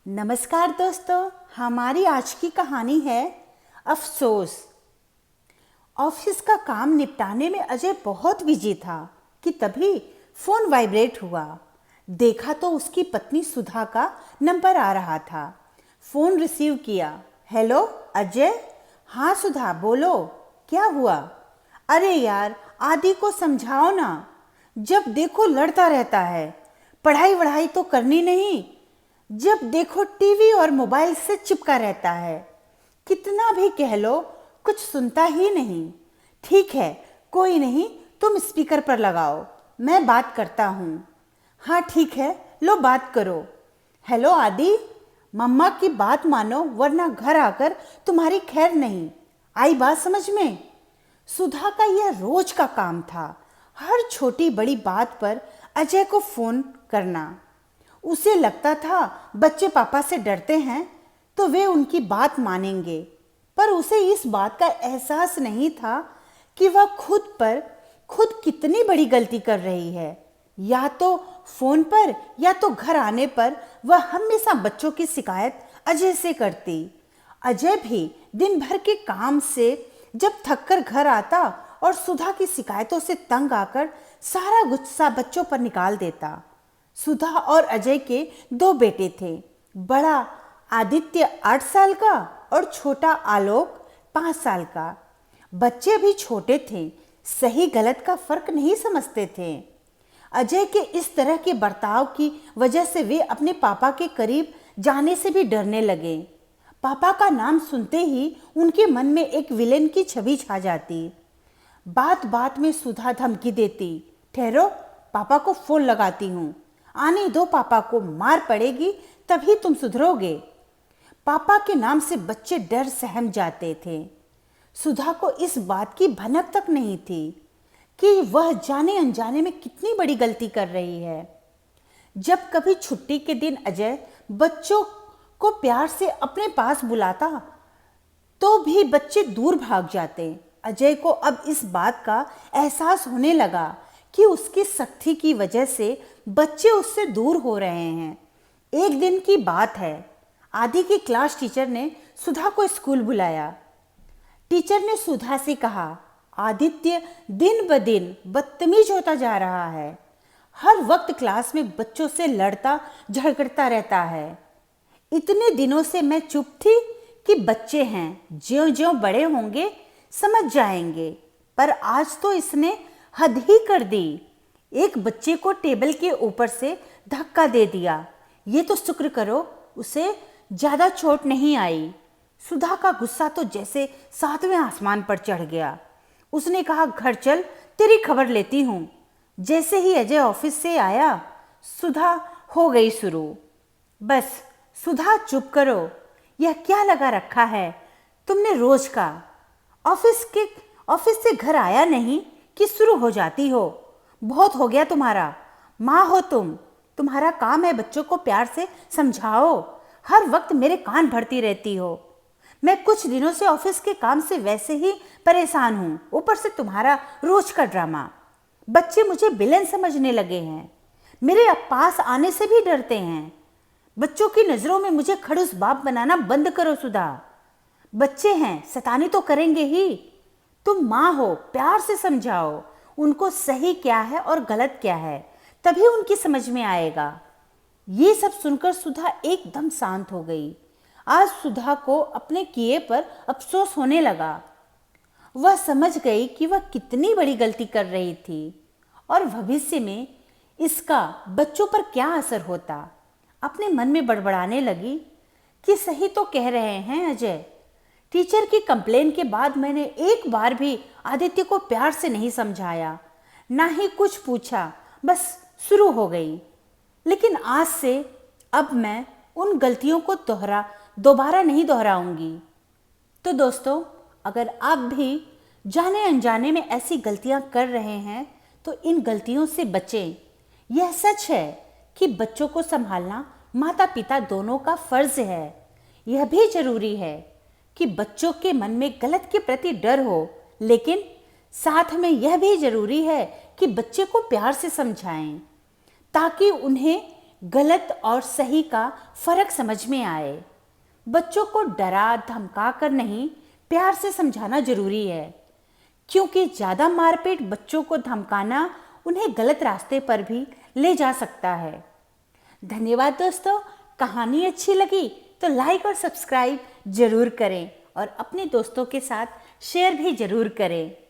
नमस्कार दोस्तों, हमारी आज की कहानी है अफसोस। ऑफिस का काम निपटाने में अजय बहुत बिजी था कि तभी फोन वाइब्रेट हुआ। देखा तो उसकी पत्नी सुधा का नंबर आ रहा था। फोन रिसीव किया। हेलो अजय। हाँ सुधा, बोलो, क्या हुआ? अरे यार, आदि को समझाओ ना, जब देखो लड़ता रहता है। पढ़ाई वढ़ाई तो करनी नहीं, जब देखो टीवी और मोबाइल से चिपका रहता है। कितना भी कह लो, कुछ सुनता ही नहीं। ठीक है, कोई नहीं, तुम स्पीकर पर लगाओ, मैं बात करता हूँ। हाँ ठीक है, लो बात करो। हेलो आदि, मम्मा की बात मानो वरना घर आकर तुम्हारी खैर नहीं। आई बात समझ में? सुधा का यह रोज का काम था, हर छोटी बड़ी बात पर अजय को फोन करना। उसे लगता था बच्चे पापा से डरते हैं तो वे उनकी बात मानेंगे, पर उसे इस बात का एहसास नहीं था कि वह खुद कितनी बड़ी गलती कर रही है। या तो फोन पर या तो घर आने पर वह हमेशा बच्चों की शिकायत अजय से करती। अजय भी दिन भर के काम से जब थककर घर आता और सुधा की शिकायतों से तंग आकर सारा गुस्सा बच्चों पर निकाल देता। सुधा और अजय के दो बेटे थे। बड़ा आदित्य 8 साल का और छोटा आलोक 5 साल का। बच्चे भी छोटे थे, सही गलत का फर्क नहीं समझते थे। अजय के इस तरह के बर्ताव की वजह से वे अपने पापा के करीब जाने से भी डरने लगे। पापा का नाम सुनते ही उनके मन में एक विलेन की छवि छा जाती। बात बात में सुधा धमकी देती, ठहरो, पापा को फोन लगाती हूँ, आने दो, पापा को मार पड़ेगी तभी तुम सुधरोगे। पापा के नाम से बच्चे डर सहम जाते थे। सुधा को इस बात की भनक तक नहीं थी कि वह जाने अनजाने में कितनी बड़ी गलती कर रही है। जब कभी छुट्टी के दिन अजय बच्चों को प्यार से अपने पास बुलाता तो भी बच्चे दूर भाग जाते। अजय को अब इस बात का एहसास होने लगा कि उसकी सख्ती की वजह से बच्चे उससे दूर हो रहे हैं। एक दिन की बात है, आदि की क्लास टीचर ने सुधा को स्कूल बुलाया। टीचर ने सुधा से कहा, आदित्य दिन ब दिन बदतमीज होता जा रहा है। हर वक्त क्लास में बच्चों से लड़ता झगड़ता रहता है। इतने दिनों से मैं चुप थी कि बच्चे हैं, ज्यों-ज्यों बड़े होंगे समझ जाएंगे, पर आज तो इसने हद ही कर दी। एक बच्चे को टेबल के ऊपर से धक्का दे दिया। ये तो शुक्र करो उसे ज्यादा चोट नहीं आई। सुधा का गुस्सा तो जैसे 7वें आसमान पर चढ़ गया। उसने कहा, घर चल, तेरी खबर लेती हूँ। जैसे ही अजय ऑफिस से आया, सुधा हो गई शुरू। बस सुधा चुप करो, यह क्या लगा रखा है तुमने रोज का? ऑफिस से घर आया नहीं कि शुरू हो जाती हो। बहुत हो गया तुम्हारा, माँ हो तुम, तुम्हारा काम है बच्चों को प्यार से समझाओ। हर वक्त मेरे कान भरती रहती हो। मैं कुछ दिनों से ऑफिस के काम से वैसे ही परेशान हूँ, ऊपर से तुम्हारा रोज का ड्रामा। बच्चे मुझे विलेन समझने लगे हैं, मेरे पास आने से भी डरते हैं। बच्चों की नजरों में मुझे खड़ूस बाप बनाना बंद करो सुधा। बच्चे हैं, शैतानी तो करेंगे ही। तुम माँ हो, प्यार से समझाओ उनको सही क्या है और गलत क्या है, तभी उनकी समझ में आएगा। ये सब सुनकर सुधा एकदम शांत हो गई। आज सुधा को अपने किए पर अफसोस होने लगा। वह समझ गई कि वह कितनी बड़ी गलती कर रही थी और भविष्य में इसका बच्चों पर क्या असर होता। अपने मन में बड़बड़ाने लगी कि सही तो कह रहे हैं अजय। टीचर की कंप्लेन के बाद मैंने एक बार भी आदित्य को प्यार से नहीं समझाया, ना ही कुछ पूछा, बस शुरू हो गई। लेकिन आज से अब मैं उन गलतियों को दोबारा नहीं दोहराऊंगी। तो दोस्तों, अगर आप भी जाने अनजाने में ऐसी गलतियां कर रहे हैं तो इन गलतियों से बचें। यह सच है कि बच्चों को संभालना माता पिता दोनों का फर्ज है। यह भी जरूरी है कि बच्चों के मन में गलत के प्रति डर हो, लेकिन साथ में यह भी जरूरी है कि बच्चे को प्यार से समझाएं ताकि उन्हें गलत और सही का फर्क समझ में आए। बच्चों को डरा धमका कर नहीं, प्यार से समझाना जरूरी है, क्योंकि ज़्यादा मारपीट बच्चों को धमकाना उन्हें गलत रास्ते पर भी ले जा सकता है। धन्यवाद दोस्तों। कहानी अच्छी लगी तो लाइक और सब्सक्राइब जरूर करें और अपने दोस्तों के साथ शेयर भी जरूर करें।